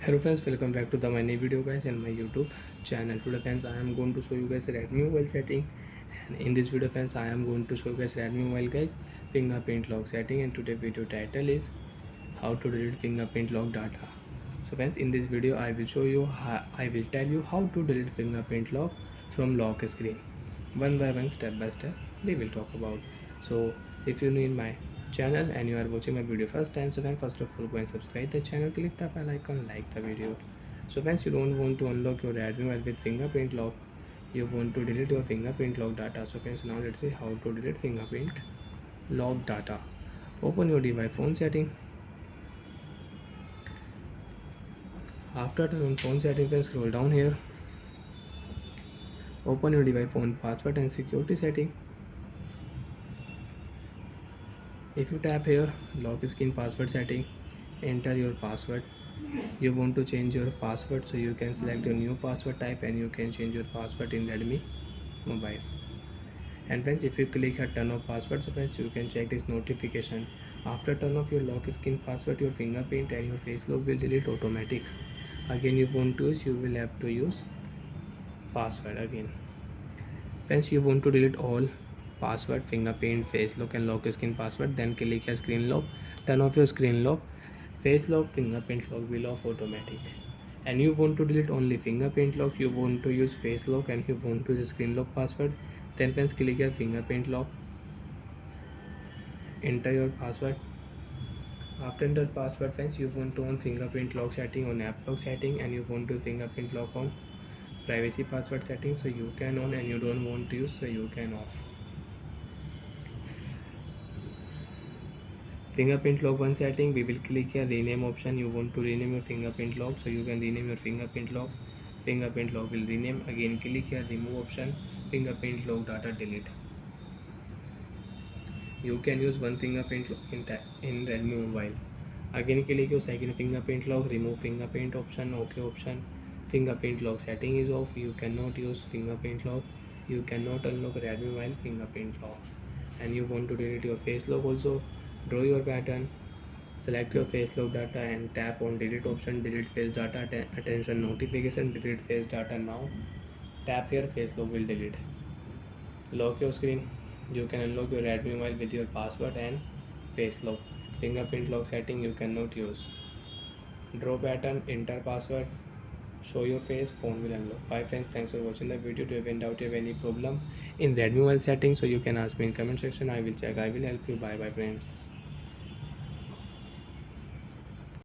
Hello friends, welcome back to my new video guys and my YouTube channel. Today friends, I am going to show you guys Redmi mobile setting, and in this video friends, I am going to show you guys Redmi mobile guys fingerprint lock setting, and today video title is how to delete fingerprint lock data. So friends, in this video I will show you I will tell you how to delete fingerprint lock from lock screen. One by one, step by step, we will talk about. So if you new in my channel and you are watching my video first time, so then first of all go and subscribe the channel, click the bell icon, like the video. So friends, you don't want to unlock your Redmi mobile with fingerprint lock, you want to delete your fingerprint lock data. So friends, now let's see how to delete fingerprint lock data. Open your device phone setting. After turn on phone setting, then scroll down here. Open your device phone password and security setting. If you tap here lock screen password setting, enter your password. You want to change your password, so you can select your new password type and you can change your password in Redmi mobile. And friends, if you click here turn off password, so friends you can check this notification. After turn off your lock screen password, your fingerprint and your face lock will delete automatic. Again you want to use, you will have to use password again. Friends, you want to delete all password, fingerprint, face lock and lock screen password, then click here screen lock. Turn off your screen lock, face lock, fingerprint lock will off automatic. And you want to delete only fingerprint lock, you want to use face lock and you want to use screen lock password, then friends click here fingerprint lock, enter your password. After enter password, friends, you want to on fingerprint lock setting on app lock setting, and you want to fingerprint lock on privacy password setting, so you can on, and you don't want to use, so you can off. Fingerprint lock one setting, we will click here rename option. You want to rename your fingerprint lock, so you can rename your fingerprint lock. Fingerprint lock will rename. Again click here remove option, fingerprint lock data delete. You can use one fingerprint lock in Redmi mobile. Again click your second fingerprint lock, remove fingerprint option, OK option. Fingerprint lock setting is off, you cannot use fingerprint lock, you cannot unlock Redmi mobile fingerprint lock. And you want to delete your face lock also, draw your pattern, select your face lock data and tap on delete option, delete face data, attention notification, delete face data now. Tap here, face lock will delete. Lock your screen, you can unlock your Redmi mobile with your password and face lock. Fingerprint lock setting you cannot use. Draw pattern, enter password, show your face, phone will unlock. Bye friends, thanks for watching the video. Do you have any doubt, you have any problem in Redmi mobile setting, so you can ask me in comment section. I will check, I will help you. Bye bye friends.